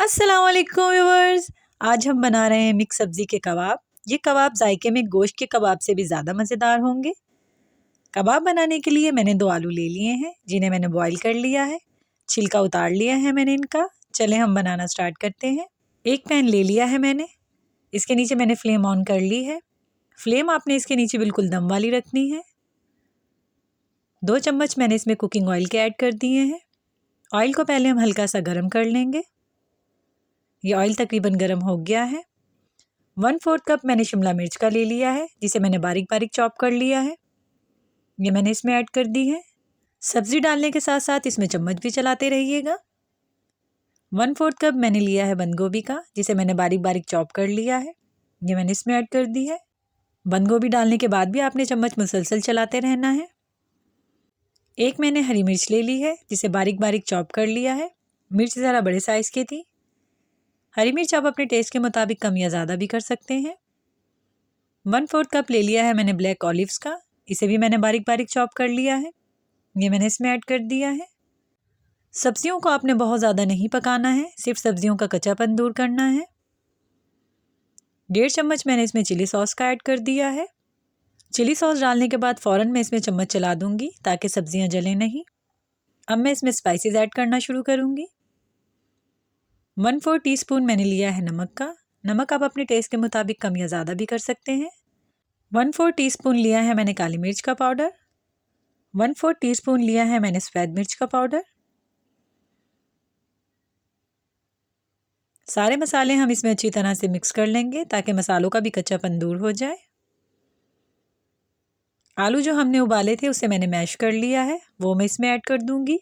अस्सलाम वालेकुम व्यूअर्स। आज हम बना रहे हैं मिक्स सब्ज़ी के कबाब। ये कबाब जायके में गोश्त के कबाब से भी ज़्यादा मज़ेदार होंगे। कबाब बनाने के लिए मैंने 2 आलू ले लिए हैं जिन्हें मैंने बॉईल कर लिया है। छिलका उतार लिया है मैंने इनका। चले हम बनाना स्टार्ट करते हैं। एक पैन ले लिया है मैंने। इसके नीचे मैंने फ्लेम ऑन कर ली है। फ्लेम आपने इसके नीचे बिल्कुल दम वाली रखनी है। 2 चम्मच मैंने इसमें कुकिंग ऑयल के ऐड कर दिए हैं। ऑयल को पहले हम हल्का सा गर्म कर लेंगे। ये ऑयल तकरीबन गर्म हो गया है। 1/4 कप मैंने शिमला मिर्च का ले लिया है जिसे मैंने बारीक बारीक चॉप कर लिया है। ये मैंने इसमें ऐड कर दी है। सब्ज़ी डालने के साथ साथ इसमें चम्मच भी चलाते रहिएगा। 1/4 कप मैंने लिया है बंद गोभी का जिसे मैंने बारीक बारीक चॉप कर लिया है। ये मैंने इसमें ऐड कर दी है। बंद गोभी डालने के बाद भी आपने चम्मच मुसलसल चलाते रहना है। एक मैंने हरी मिर्च ले ली है जिसे बारीक बारीक चॉप कर लिया है। मिर्च ज़रा बड़े साइज़ की थी। हरी मिर्च आप अपने टेस्ट के मुताबिक कम या ज़्यादा भी कर सकते हैं। 1/4 कप ले लिया है मैंने ब्लैक ऑलिव्स का। इसे भी मैंने बारीक बारीक चॉप कर लिया है। ये मैंने इसमें ऐड कर दिया है। सब्जियों को आपने बहुत ज़्यादा नहीं पकाना है, सिर्फ सब्जियों का कच्चापन दूर करना है। 1.5 चम्मच मैंने इसमें चिली सॉस का ऐड कर दिया है। चिली सॉस डालने के बाद फ़ौरन मैं इसमें चम्मच चला दूंगी ताकि सब्जियां जलें नहीं। अब मैं इसमें स्पाइसेस ऐड करना शुरू करूंगी। 1/4 टीस्पून मैंने लिया है नमक का। नमक आप अपने टेस्ट के मुताबिक कम या ज़्यादा भी कर सकते हैं। 1/4 टीस्पून लिया है मैंने काली मिर्च का पाउडर। 1/4 टीस्पून लिया है मैंने सफ़ेद मिर्च का पाउडर। सारे मसाले हम इसमें अच्छी तरह से मिक्स कर लेंगे ताकि मसालों का भी कच्चापन दूर हो जाए। आलू जो हमने उबाले थे उसे मैंने मैश कर लिया है, वो मैं इसमें ऐड कर दूंगी।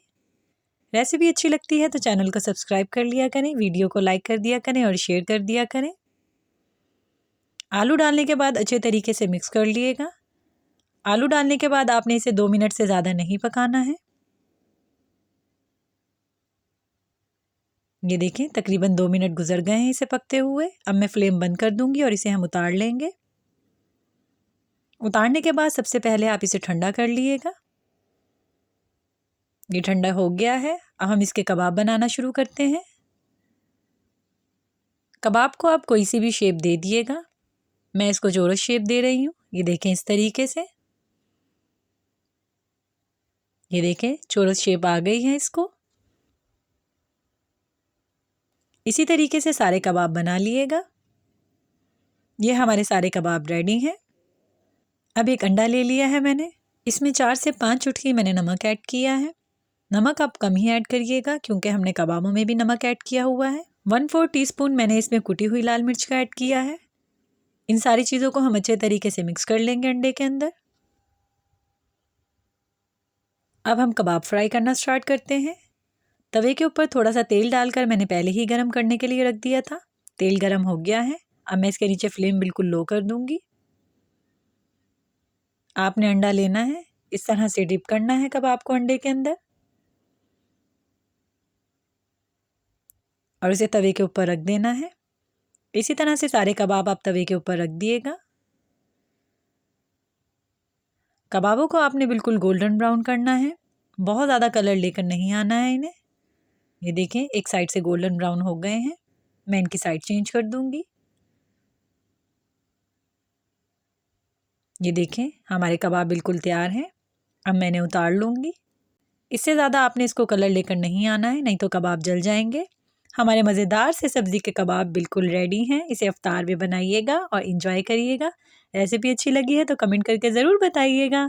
रेसिपी अच्छी लगती है तो चैनल को सब्सक्राइब कर लिया करें, वीडियो को लाइक कर दिया करें और शेयर कर दिया करें। आलू डालने के बाद अच्छे तरीके से मिक्स कर लिएगा। आलू डालने के बाद आपने इसे 2 मिनट से ज़्यादा नहीं पकाना है। ये देखें तकरीबन 2 मिनट गुजर गए हैं इसे पकते हुए। अब मैं फ्लेम बंद कर दूंगी और इसे हम उतार लेंगे। उतारने के बाद सबसे पहले आप इसे ठंडा कर लीजिएगा। ये ठंडा हो गया है। अब हम इसके कबाब बनाना शुरू करते हैं। कबाब को आप कोई सी भी शेप दे दिएगा। मैं इसको चौरस शेप दे रही हूँ। ये देखें इस तरीके से। ये देखें चौरस शेप आ गई है इसको। इसी तरीके से सारे कबाब बना लिएगा। ये हमारे सारे कबाब रेडी हैं। अब एक अंडा ले लिया है मैंने। इसमें 4 से 5 चुटकी मैंने नमक ऐड किया है। नमक आप कम ही ऐड करिएगा क्योंकि हमने कबाबों में भी नमक ऐड किया हुआ है। 1/4 टीस्पून मैंने इसमें कुटी हुई लाल मिर्च का ऐड किया है। इन सारी चीज़ों को हम अच्छे तरीके से मिक्स कर लेंगे अंडे के अंदर। अब हम कबाब फ्राई करना स्टार्ट करते हैं। तवे के ऊपर थोड़ा सा तेल डालकर मैंने पहले ही गर्म करने के लिए रख दिया था। तेल गर्म हो गया है। अब मैं इसके नीचे फ्लेम बिल्कुल लो कर दूंगी। आपने अंडा लेना है, इस तरह से डिप करना है कबाब को अंडे के अंदर और इसे तवे के ऊपर रख देना है। इसी तरह से सारे कबाब आप तवे के ऊपर रख दिएगा। कबाबों को आपने बिल्कुल गोल्डन ब्राउन करना है, बहुत ज़्यादा कलर लेकर नहीं आना है इन्हें। ये देखें एक साइड से गोल्डन ब्राउन हो गए हैं। मैं इनकी साइड चेंज कर दूंगी। ये देखें हमारे कबाब बिल्कुल तैयार हैं। अब मैंने उतार लूँगी। इससे ज़्यादा आपने इसको कलर लेकर नहीं आना है, नहीं तो कबाब जल जाएंगे। हमारे मज़ेदार से सब्ज़ी के कबाब बिल्कुल रेडी हैं। इसे इफ्तार में बनाइएगा और इंजॉय करिएगा। रेसिपी अच्छी लगी है तो कमेंट करके ज़रूर बताइएगा।